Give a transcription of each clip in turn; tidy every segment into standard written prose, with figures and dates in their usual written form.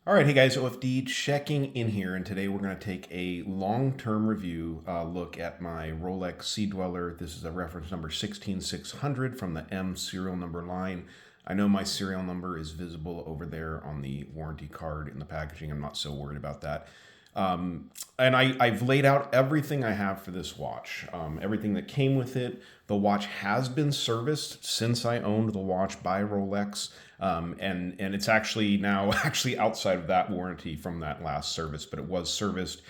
All right, hey guys, OFD checking in here, and today we're going to take a long-term review look at my Rolex Sea Dweller. This is a reference number 16600 from the M serial number line. I know my serial number is visible over there on the warranty card in the packaging. I'm not so worried about that. And I've laid out everything I have for this watch, everything that came with it. The watch has been serviced since I owned the watch by Rolex, and it's actually now actually outside of that warranty from that last service, but it was serviced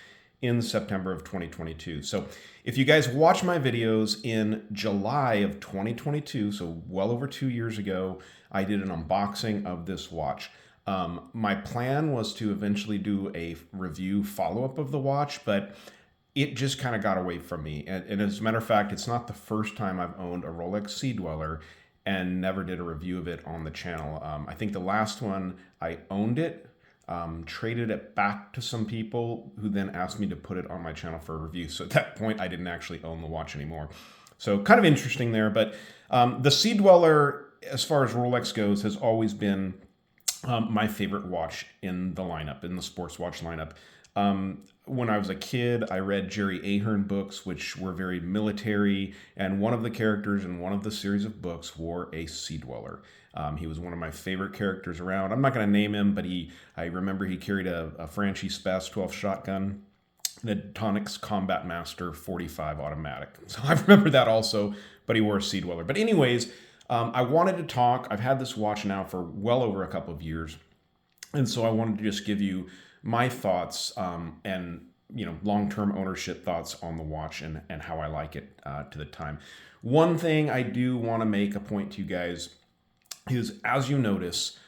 in September of 2022. So if you guys watch my videos in July of 2022, so well over 2 years ago, I did an unboxing of this watch. My plan was to eventually do a review follow-up of the watch, but it just kind of got away from me. And as a matter of fact, it's not the first time I've owned a Rolex Sea Dweller and never did a review of it on the channel. I think the last one I owned it, traded it back to some people who then asked me to put it on my channel for a review. So at that point, I didn't actually own the watch anymore. So kind of interesting there. But the Sea Dweller, as far as Rolex goes, has always been my favorite watch in the lineup, in the sports watch lineup. When I was a kid, I read Jerry Ahern books, which were very military, and one of the characters in one of the series of books wore a Sea Dweller. He was one of my favorite characters around. I'm not going to name him, but I remember he carried a Franchi 12 shotgun, the Detonics Combat Master 45 automatic. So I remember that also, but he wore a Sea Dweller. But anyways, I wanted to talk. I've had this watch now for well over a couple of years, and so I wanted to just give you my thoughts and long-term ownership thoughts on the watch and how I like it to the time. One thing I do want to make a point to you guys is, as you notice,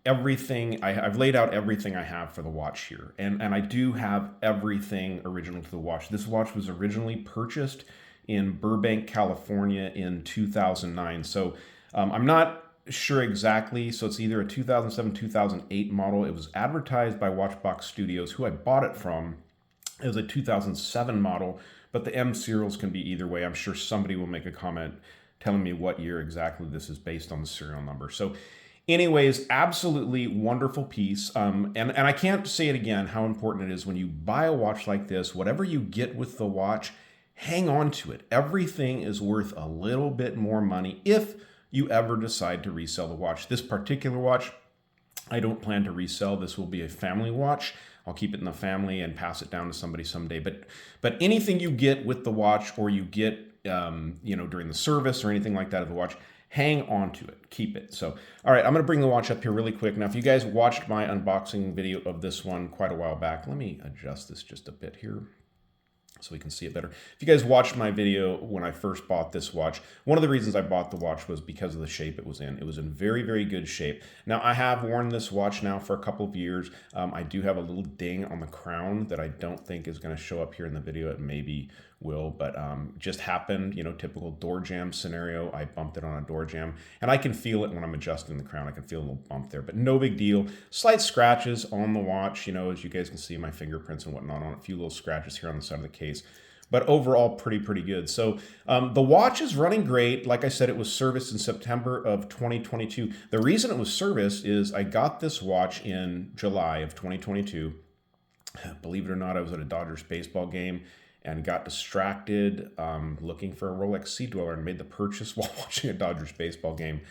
everything I've laid out everything I have for the watch here, and I do have everything original to the watch. This watch was originally purchased in Burbank, California in 2009. So I'm not sure exactly. So it's either a 2007, 2008 model. It was advertised by Watchbox Studios, who I bought it from. It was a 2007 model, but the M serials can be either way. I'm sure somebody will make a comment telling me what year exactly this is based on the serial number. So anyways, absolutely wonderful piece. And I can't say it again how important it is when you buy a watch like this, whatever you get with the watch, hang on to it. Everything is worth a little bit more money if you ever decide to resell the watch. This particular watch, I don't plan to resell. This will be a family watch. I'll keep it in the family and pass it down to somebody someday. But anything you get with the watch, or you get during the service or anything like that of the watch, hang on to it. Keep it. So, all right, I'm going to bring the watch up here really quick. Now, if you guys watched my unboxing video of this one quite a while back, let me adjust this just a bit here so we can see it better. If you guys watched my video when I first bought this watch, one of the reasons I bought the watch was because of the shape it was in. It was in very, very good shape. Now, I have worn this watch now for a couple of years. I do have a little ding on the crown that I don't think is going to show up here in the video. It maybe will, but just happened, typical door jam scenario. I bumped it on a door jam, and I can feel it when I'm adjusting the crown. I can feel a little bump there, but no big deal. Slight scratches on the watch, as you guys can see my fingerprints and whatnot on it. A few little scratches here on the side of the case, but overall pretty good. So the watch is running great. Like I said, it was serviced in September of 2022. The reason it was serviced is I got this watch in July of 2022. Believe it or not, I was at a Dodgers baseball game and got distracted looking for a Rolex Sea Dweller and made the purchase while watching a Dodgers baseball game.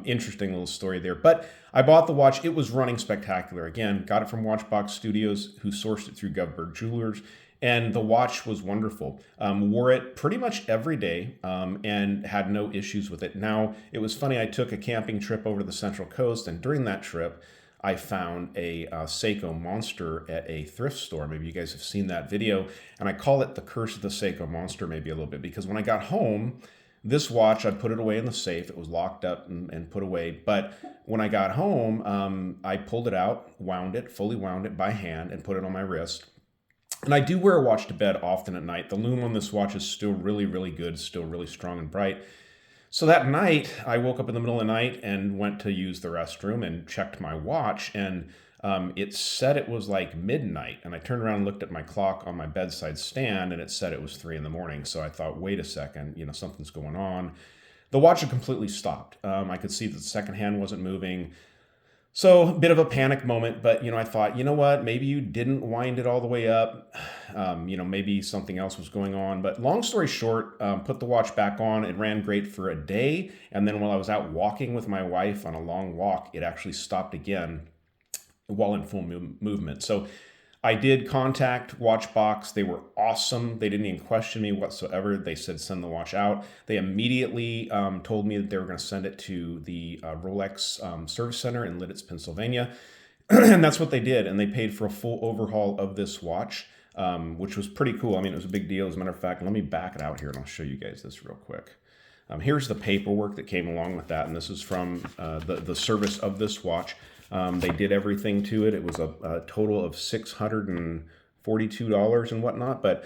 Interesting little story there. But I bought the watch. It was running spectacular. Again, got it from Watchbox Studios, who sourced it through Govberg Jewelers. And the watch was wonderful. Wore it pretty much every day and had no issues with it. Now, it was funny. I took a camping trip over to the Central Coast, and during that trip, I found a Seiko Monster at a thrift store. Maybe you guys have seen that video. And I call it the curse of the Seiko Monster maybe a little bit, because when I got home, this watch, I put it away in the safe. It was locked up and put away. But when I got home, I pulled it out, fully wound it by hand, and put it on my wrist. And I do wear a watch to bed often at night. The lume on this watch is still really, really good, still really strong and bright. So that night, I woke up in the middle of the night and went to use the restroom and checked my watch, and it said it was like midnight. And I turned around and looked at my clock on my bedside stand, and it said it was 3 a.m. So I thought, wait a second, something's going on. The watch had completely stopped. I could see that the second hand wasn't moving. So a bit of a panic moment, but I thought, you know what, maybe you didn't wind it all the way up. Maybe something else was going on. But long story short, put the watch back on. It ran great for a day, and then while I was out walking with my wife on a long walk, it actually stopped again while in full movement. So I did contact Watchbox. They were awesome. They didn't even question me whatsoever. They said send the watch out. They immediately told me that they were going to send it to the Rolex Service Center in Lidditz, Pennsylvania. And that's what they did. And they paid for a full overhaul of this watch, which was pretty cool. I mean, it was a big deal. As a matter of fact, let me back it out here and I'll show you guys this real quick. Here's the paperwork that came along with that. And this is from the service of this watch. They did everything to it. It was a total of $642 and whatnot, but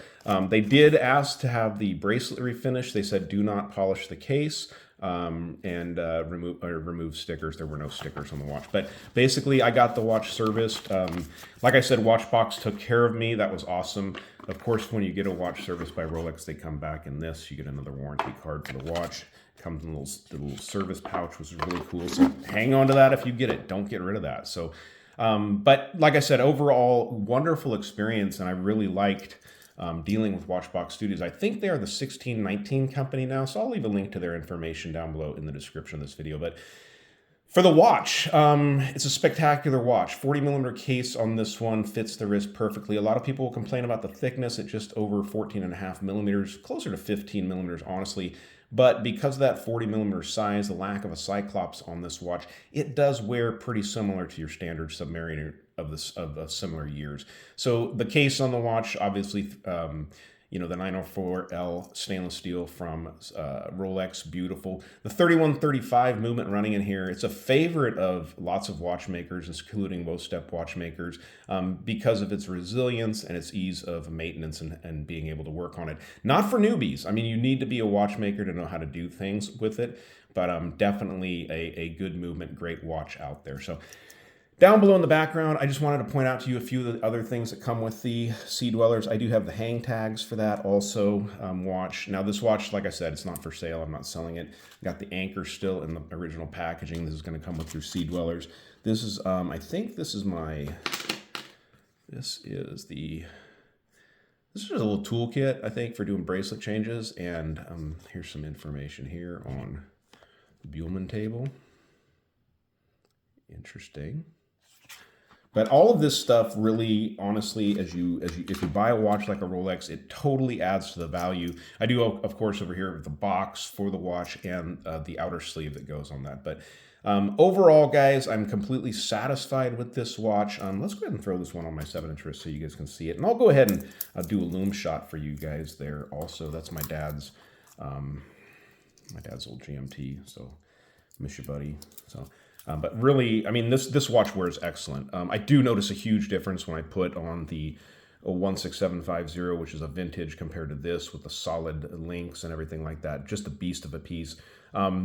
they did ask to have the bracelet refinished. They said do not polish the case and remove stickers. There were no stickers on the watch, but basically I got the watch serviced. Like I said, Watchbox took care of me. That was awesome. Of course, when you get a watch serviced by Rolex, they come back in this. You get another warranty card for the watch. Comes in the little service pouch, which is really cool. So hang on to that if you get it. Don't get rid of that. So, but like I said, overall, wonderful experience. And I really liked dealing with Watchbox Studios. I think they are the 1619 company now. So I'll leave a link to their information down below in the description of this video. But for the watch, it's a spectacular watch. 40 millimeter case on this one fits the wrist perfectly. A lot of people will complain about the thickness at just over 14.5 millimeters, closer to 15 millimeters, honestly. But because of that 40 millimeter size, the lack of a Cyclops on this watch, it does wear pretty similar to your standard Submariner of similar years. So the case on the watch, obviously, the 904L stainless steel from Rolex, beautiful. The 3135 movement running in here, it's a favorite of lots of watchmakers, including bow-step watchmakers, because of its resilience and its ease of maintenance and being able to work on it. Not for newbies. I mean, you need to be a watchmaker to know how to do things with it, but definitely a good movement, great watch out there. So down below in the background, I just wanted to point out to you a few of the other things that come with the Sea Dwellers. I do have the hang tags for that also watch. Now this watch, like I said, it's not for sale. I'm not selling it. Got the anchor still in the original packaging. This is going to come with your Sea Dwellers. This is, I think this is this is a little toolkit, I think, for doing bracelet changes. And here's some information here on the Buhlmann table. Interesting. But all of this stuff really, honestly, if you buy a watch like a Rolex, it totally adds to the value. I do, of course, over here with the box for the watch and the outer sleeve that goes on that. But overall, guys, I'm completely satisfied with this watch. Let's go ahead and throw this one on my 7-inch wrist so you guys can see it. And I'll go ahead and do a loom shot for you guys there also. That's my dad's old GMT, so miss you, buddy. So. But really, I mean, this watch wears excellent. I do notice a huge difference when I put on the 16750, which is a vintage, compared to this with the solid links and everything like that. Just a beast of a piece. I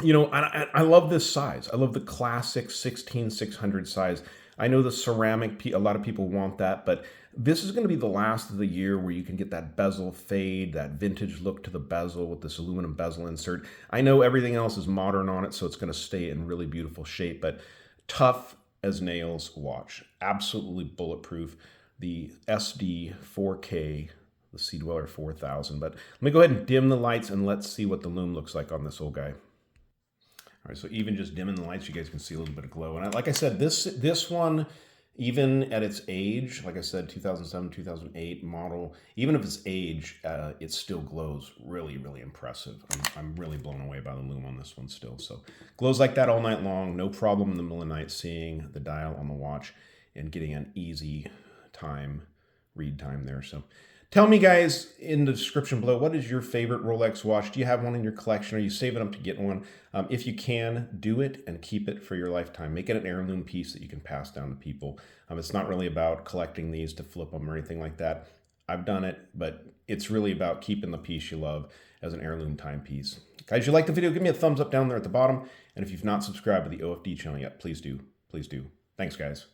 love this size. I love the classic 16600 size. I know the ceramic, a lot of people want that, but this is going to be the last of the year where you can get that bezel fade, that vintage look to the bezel with this aluminum bezel insert. I know everything else is modern on it, so it's going to stay in really beautiful shape, but tough as nails watch. Absolutely bulletproof. The SD 4K, the Sea Dweller 4000. But let me go ahead and dim the lights and let's see what the loom looks like on this old guy. All right, so even just dimming the lights, you guys can see a little bit of glow. And like I said, this one, even at its age, like I said, 2007, 2008 model, even if it's age, it still glows really, really impressive. I'm really blown away by the loom on this one still. So glows like that all night long, no problem in the middle of the night seeing the dial on the watch and getting an easy read time there. So tell me, guys, in the description below, what is your favorite Rolex watch? Do you have one in your collection? Are you saving up to get one? If you can, do it and keep it for your lifetime. Make it an heirloom piece that you can pass down to people. It's not really about collecting these to flip them or anything like that. I've done it, but it's really about keeping the piece you love as an heirloom timepiece. Guys, if you like the video, give me a thumbs up down there at the bottom. And if you've not subscribed to the OFD channel yet, please do. Please do. Thanks, guys.